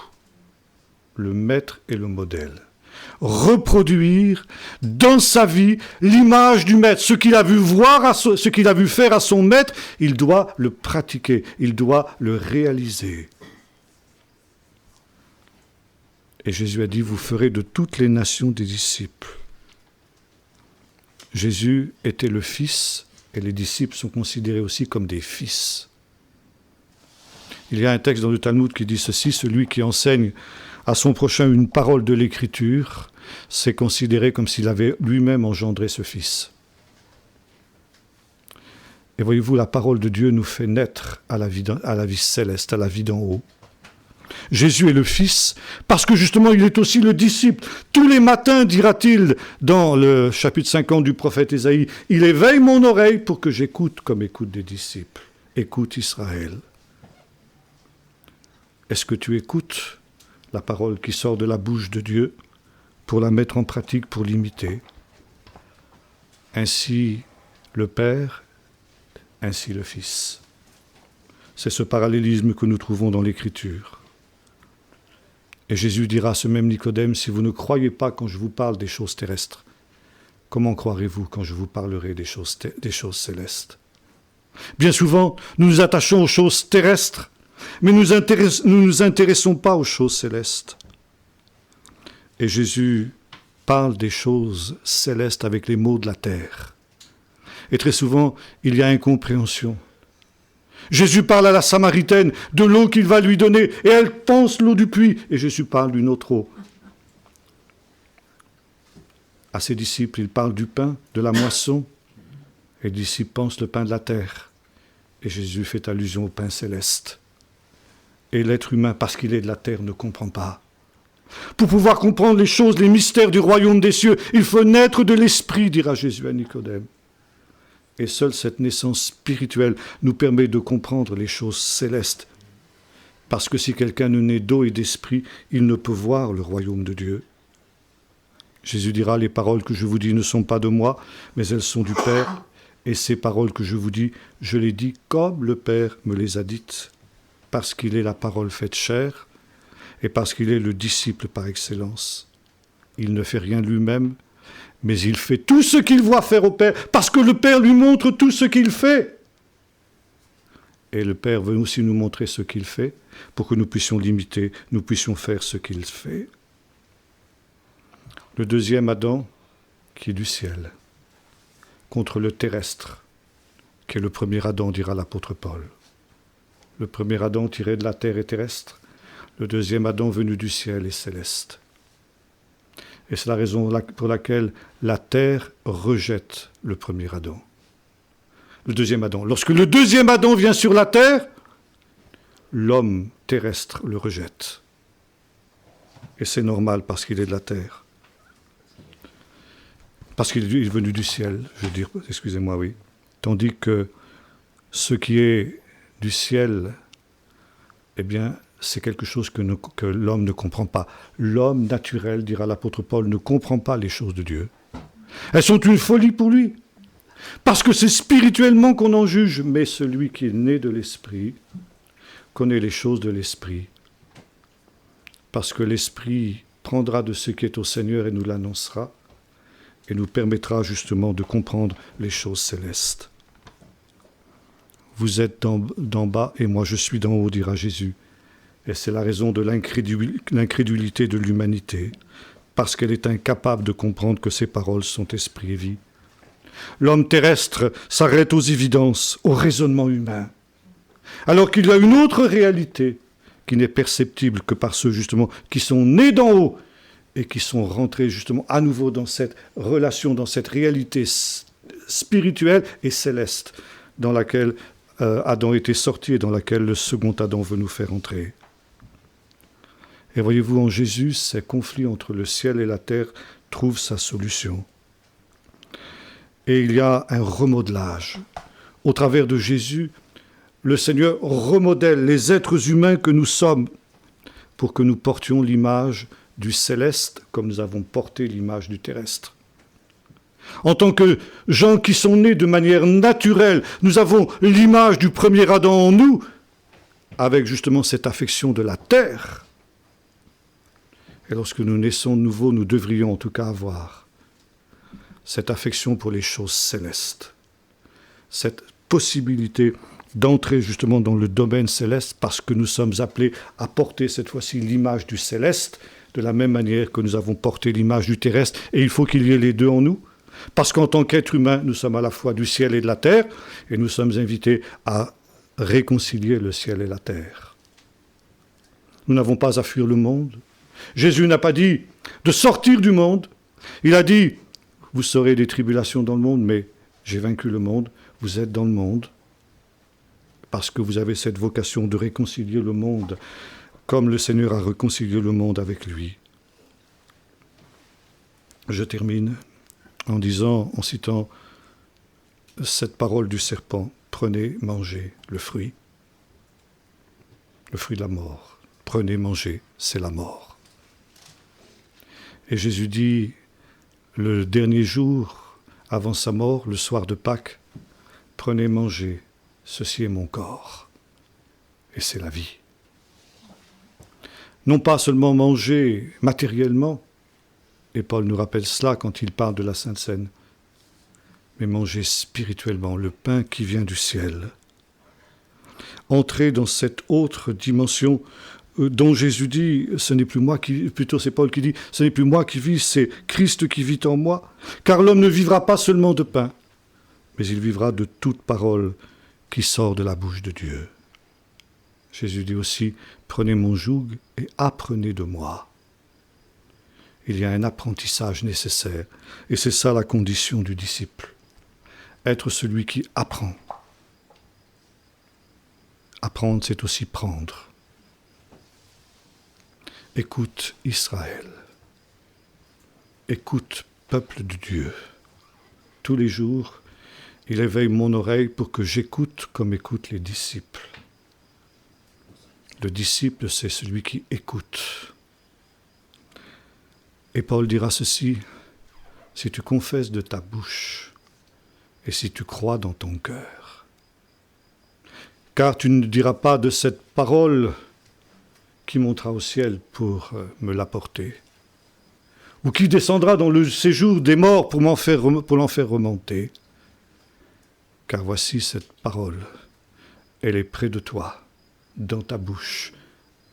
Le maître et le modèle. Reproduire dans sa vie l'image du maître. Ce qu'il a vu ce qu'il a vu faire à son maître, il doit le pratiquer, il doit le réaliser. Et Jésus a dit, vous ferez de toutes les nations des disciples. Jésus était le Fils, et les disciples sont considérés aussi comme des fils. Il y a un texte dans le Talmud qui dit ceci, celui qui enseigne à son prochain une parole de l'Écriture, c'est considéré comme s'il avait lui-même engendré ce Fils. Et voyez-vous, la parole de Dieu nous fait naître à la vie céleste, à la vie d'en haut. Jésus est le Fils, parce que justement il est aussi le disciple. Tous les matins, dira-t-il dans le chapitre 50 du prophète Ésaïe, il éveille mon oreille pour que j'écoute comme écoute des disciples. Écoute Israël. Est-ce que tu écoutes la parole qui sort de la bouche de Dieu pour la mettre en pratique, pour l'imiter? Ainsi le Père, ainsi le Fils. C'est ce parallélisme que nous trouvons dans l'Écriture. Et Jésus dira à ce même Nicodème, si vous ne croyez pas quand je vous parle des choses terrestres, comment croirez-vous quand je vous parlerai des choses célestes? Bien souvent, nous nous attachons aux choses terrestres, mais nous ne nous intéressons pas aux choses célestes. Et Jésus parle des choses célestes avec les mots de la terre. Et très souvent, il y a incompréhension. Jésus parle à la Samaritaine de l'eau qu'il va lui donner, et elle pense l'eau du puits, et Jésus parle d'une autre eau. À ses disciples, il parle du pain, de la moisson, et les disciples pensent le pain de la terre. Et Jésus fait allusion au pain céleste. Et l'être humain, parce qu'il est de la terre, ne comprend pas. Pour pouvoir comprendre les choses, les mystères du royaume des cieux, il faut naître de l'esprit, dira Jésus à Nicodème. Et seule cette naissance spirituelle nous permet de comprendre les choses célestes. Parce que si quelqu'un ne naît d'eau et d'esprit, il ne peut voir le royaume de Dieu. Jésus dira, les paroles que je vous dis ne sont pas de moi, mais elles sont du Père. Et ces paroles que je vous dis, je les dis comme le Père me les a dites. Parce qu'il est la parole faite chair, et parce qu'il est le disciple par excellence. Il ne fait rien lui-même, mais il fait tout ce qu'il voit faire au Père, parce que le Père lui montre tout ce qu'il fait. Et le Père veut aussi nous montrer ce qu'il fait, pour que nous puissions l'imiter, nous puissions faire ce qu'il fait. Le deuxième Adam, qui est du ciel, contre le terrestre, qui est le premier Adam, dira l'apôtre Paul. Le premier Adam tiré de la terre est terrestre, le deuxième Adam venu du ciel est céleste. Et c'est la raison pour laquelle la terre rejette le premier Adam. Le deuxième Adam. Lorsque le deuxième Adam vient sur la terre, l'homme terrestre le rejette. Et c'est normal parce qu'il est de la terre. Parce qu'il est venu du ciel, je veux dire, excusez-moi, oui. Tandis que ce qui est du ciel, eh bien, c'est quelque chose que l'homme ne comprend pas. L'homme naturel, dira l'apôtre Paul, ne comprend pas les choses de Dieu. Elles sont une folie pour lui. Parce que c'est spirituellement qu'on en juge. Mais celui qui est né de l'esprit connaît les choses de l'esprit. Parce que l'esprit prendra de ce qui est au Seigneur et nous l'annoncera. Et nous permettra justement de comprendre les choses célestes. Vous êtes d'en bas et moi je suis d'en haut, dira Jésus. Et c'est la raison de l'incrédulité de l'humanité, parce qu'elle est incapable de comprendre que ces paroles sont esprit et vie. L'homme terrestre s'arrête aux évidences, au raisonnement humain, alors qu'il y a une autre réalité qui n'est perceptible que par ceux justement qui sont nés d'en haut et qui sont rentrés justement à nouveau dans cette relation, dans cette réalité spirituelle et céleste dans laquelle Adam était sorti et dans laquelle le second Adam veut nous faire entrer. Et voyez-vous, en Jésus, ces conflits entre le ciel et la terre trouvent sa solution. Et il y a un remodelage. Au travers de Jésus, le Seigneur remodèle les êtres humains que nous sommes pour que nous portions l'image du céleste comme nous avons porté l'image du terrestre. En tant que gens qui sont nés de manière naturelle, nous avons l'image du premier Adam en nous, avec justement cette affection de la terre. Et lorsque nous naissons de nouveau, nous devrions en tout cas avoir cette affection pour les choses célestes, cette possibilité d'entrer justement dans le domaine céleste parce que nous sommes appelés à porter cette fois-ci l'image du céleste, de la même manière que nous avons porté l'image du terrestre, et il faut qu'il y ait les deux en nous. Parce qu'en tant qu'être humain, nous sommes à la fois du ciel et de la terre, et nous sommes invités à réconcilier le ciel et la terre. Nous n'avons pas à fuir le monde. Jésus n'a pas dit de sortir du monde. Il a dit, vous aurez des tribulations dans le monde, mais j'ai vaincu le monde. Vous êtes dans le monde parce que vous avez cette vocation de réconcilier le monde comme le Seigneur a réconcilié le monde avec lui. Je termine en citant cette parole du serpent. Prenez, mangez le fruit de la mort. Prenez, mangez, c'est la mort. Et Jésus dit, le dernier jour, avant sa mort, le soir de Pâques, prenez, mangez, ceci est mon corps. Et c'est la vie. Non pas seulement manger matériellement, et Paul nous rappelle cela quand il parle de la Sainte Seine, mais manger spirituellement le pain qui vient du ciel. Entrer dans cette autre dimension dont Jésus dit, ce n'est plus moi qui, plutôt c'est Paul qui dit, ce n'est plus moi qui vis, c'est Christ qui vit en moi, car l'homme ne vivra pas seulement de pain, mais il vivra de toute parole qui sort de la bouche de Dieu. Jésus dit aussi, prenez mon joug et apprenez de moi. Il y a un apprentissage nécessaire, et c'est ça la condition du disciple. Être celui qui apprend. Apprendre, c'est aussi prendre. Écoute Israël. Écoute, peuple de Dieu. Tous les jours, il éveille mon oreille pour que j'écoute comme écoutent les disciples. Le disciple, c'est celui qui écoute. Et Paul dira ceci, si tu confesses de ta bouche et si tu crois dans ton cœur. Car tu ne diras pas de cette parole qui montera au ciel pour me l'apporter, ou qui descendra dans le séjour des morts pour l'en faire remonter. Car voici cette parole, elle est près de toi, dans ta bouche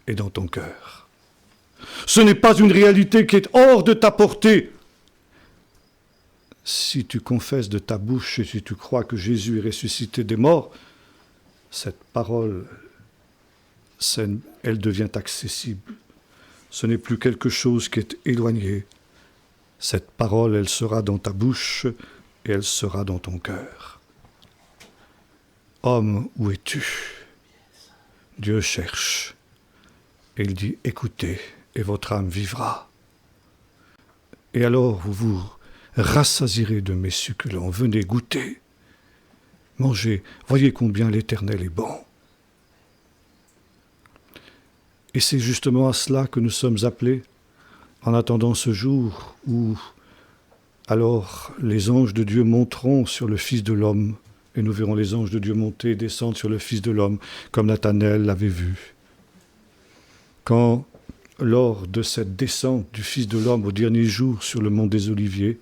et dans ton cœur. Ce n'est pas une réalité qui est hors de ta portée. Si tu confesses de ta bouche et si tu crois que Jésus est ressuscité des morts, cette parole, elle devient accessible. Ce n'est plus quelque chose qui est éloigné. Cette parole, elle sera dans ta bouche et elle sera dans ton cœur. Homme, où es-tu ? Dieu cherche. Et il dit, écoutez, et votre âme vivra. Et alors vous vous rassasirez de mes succulents. Venez goûter, mangez, voyez combien l'Éternel est bon. Et c'est justement à cela que nous sommes appelés, en attendant ce jour où, alors, les anges de Dieu monteront sur le Fils de l'homme, et nous verrons les anges de Dieu monter et descendre sur le Fils de l'homme, comme Nathanaël l'avait vu. Quand, lors de cette descente du Fils de l'homme au dernier jour sur le mont des Oliviers,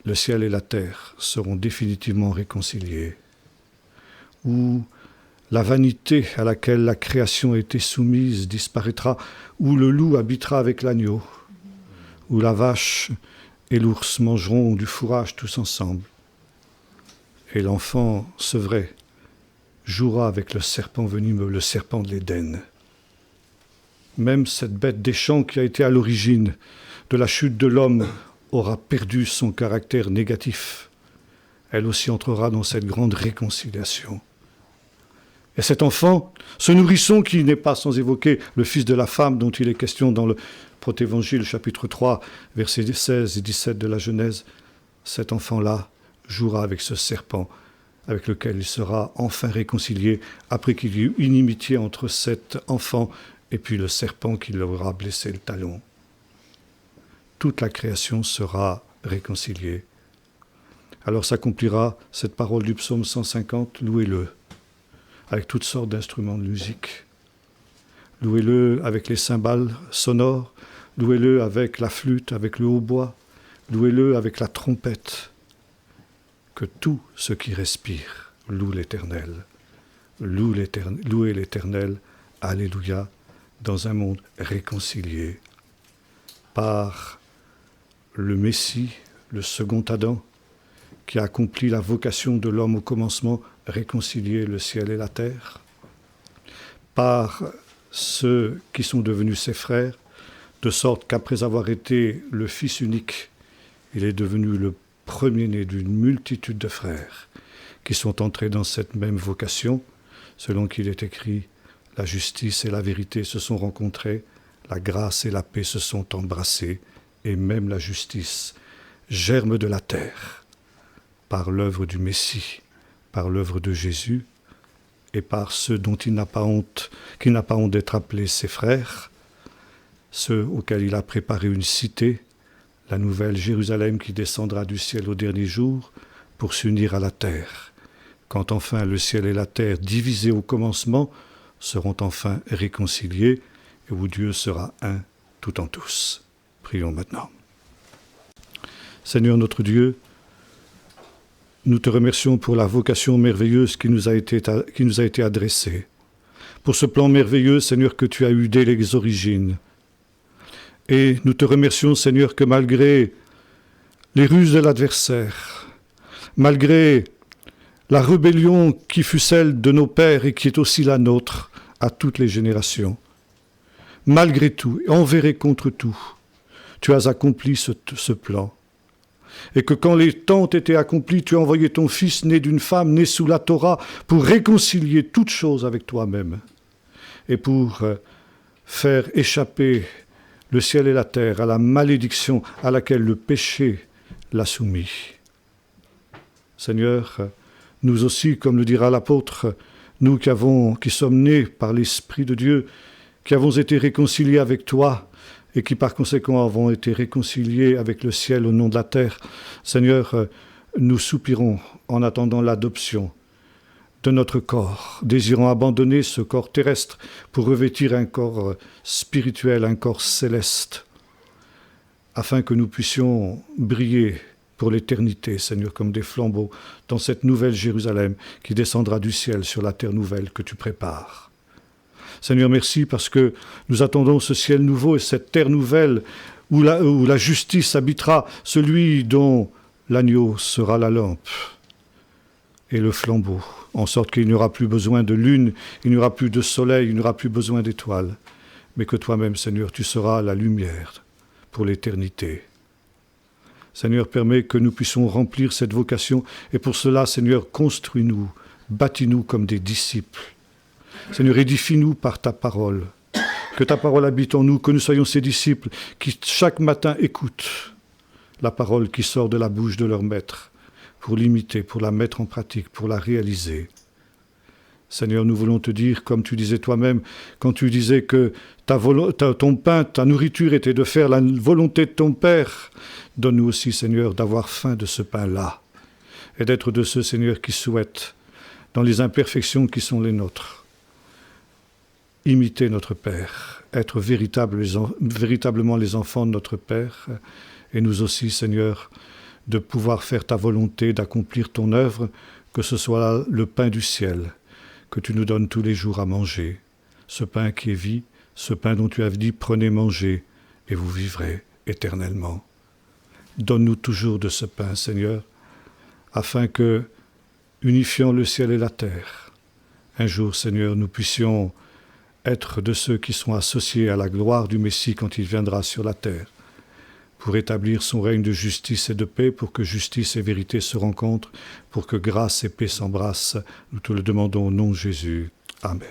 le ciel et la terre seront définitivement réconciliés, où la vanité à laquelle la création a été soumise disparaîtra, où le loup habitera avec l'agneau, où la vache et l'ours mangeront du fourrage tous ensemble, et l'enfant sevré jouera avec le serpent venimeux, le serpent de l'Éden. Même cette bête des champs qui a été à l'origine de la chute de l'homme aura perdu son caractère négatif. Elle aussi entrera dans cette grande réconciliation. Et cet enfant, ce nourrisson qui n'est pas sans évoquer le fils de la femme dont il est question dans le Protévangile, chapitre 3, versets 16 et 17 de la Genèse, cet enfant-là jouera avec ce serpent avec lequel il sera enfin réconcilié après qu'il y ait eu inimitié entre cet enfant et puis le serpent qui lui aura blessé le talon. Toute la création sera réconciliée. Alors s'accomplira cette parole du psaume 150, louez-le, avec toutes sortes d'instruments de musique. Louez-le avec les cymbales sonores, louez-le avec la flûte, avec le hautbois, louez-le avec la trompette. Que tout ce qui respire loue l'Éternel. Louez l'Éternel, alléluia. dans un monde réconcilié par le Messie, le second Adam, qui a accompli la vocation de l'homme au commencement, réconcilier le ciel et la terre, par ceux qui sont devenus ses frères, de sorte qu'après avoir été le Fils unique, il est devenu le premier-né d'une multitude de frères qui sont entrés dans cette même vocation, selon qu'il est écrit, la justice et la vérité se sont rencontrées, la grâce et la paix se sont embrassées, et même la justice germe de la terre, par l'œuvre du Messie, par l'œuvre de Jésus, et par ceux dont il n'a pas honte, qui n'a pas honte d'être appelés ses frères, ceux auxquels il a préparé une cité, la nouvelle Jérusalem qui descendra du ciel au dernier jour pour s'unir à la terre, quand enfin le ciel et la terre, divisés au commencement, seront enfin réconciliés, et où Dieu sera un tout en tous. Prions maintenant. Seigneur notre Dieu, nous te remercions pour la vocation merveilleuse qui nous a été adressée, pour ce plan merveilleux, Seigneur, que tu as eu dès les origines. Et nous te remercions, Seigneur, que malgré les ruses de l'adversaire, malgré la rébellion qui fut celle de nos pères et qui est aussi la nôtre à toutes les générations, malgré tout, et envers et contre tout, tu as accompli ce plan. Et que quand les temps ont été accomplis, tu as envoyé ton Fils né d'une femme, né sous la Torah, pour réconcilier toutes choses avec toi-même et pour faire échapper le ciel et la terre à la malédiction à laquelle le péché l'a soumis. Seigneur, nous aussi, comme le dira l'apôtre, nous qui sommes nés par l'Esprit de Dieu, qui avons été réconciliés avec toi, et qui par conséquent avons été réconciliés avec le ciel au nom de la terre. Seigneur, nous soupirons en attendant l'adoption de notre corps, désirant abandonner ce corps terrestre pour revêtir un corps spirituel, un corps céleste, afin que nous puissions briller pour l'éternité, Seigneur, comme des flambeaux dans cette nouvelle Jérusalem qui descendra du ciel sur la terre nouvelle que tu prépares. Seigneur, merci parce que nous attendons ce ciel nouveau et cette terre nouvelle où la justice habitera, celui dont l'agneau sera la lampe et le flambeau, en sorte qu'il n'y aura plus besoin de lune, il n'y aura plus de soleil, il n'y aura plus besoin d'étoiles, mais que toi-même, Seigneur, tu seras la lumière pour l'éternité. Seigneur, permets que nous puissions remplir cette vocation, et pour cela, Seigneur, construis-nous, bâtis-nous comme des disciples. Seigneur, édifie-nous par ta parole, que ta parole habite en nous, que nous soyons ces disciples qui chaque matin écoutent la parole qui sort de la bouche de leur maître, pour l'imiter, pour la mettre en pratique, pour la réaliser. Seigneur, nous voulons te dire, comme tu disais toi-même, quand tu disais que ton pain, ta nourriture était de faire la volonté de ton Père, donne-nous aussi, Seigneur, d'avoir faim de ce pain-là, et d'être de ceux, Seigneur, qui souhaitent, dans les imperfections qui sont les nôtres, imiter notre Père, être véritablement les enfants de notre Père, et nous aussi, Seigneur, de pouvoir faire ta volonté, d'accomplir ton œuvre, que ce soit le pain du ciel, que tu nous donnes tous les jours à manger, ce pain qui est vie, ce pain dont tu as dit, prenez, mangez, et vous vivrez éternellement. Donne-nous toujours de ce pain, Seigneur, afin que, unifiant le ciel et la terre, un jour, Seigneur, nous puissions être de ceux qui sont associés à la gloire du Messie quand il viendra sur la terre, pour établir son règne de justice et de paix, pour que justice et vérité se rencontrent, pour que grâce et paix s'embrassent. Nous te le demandons au nom de Jésus. Amen.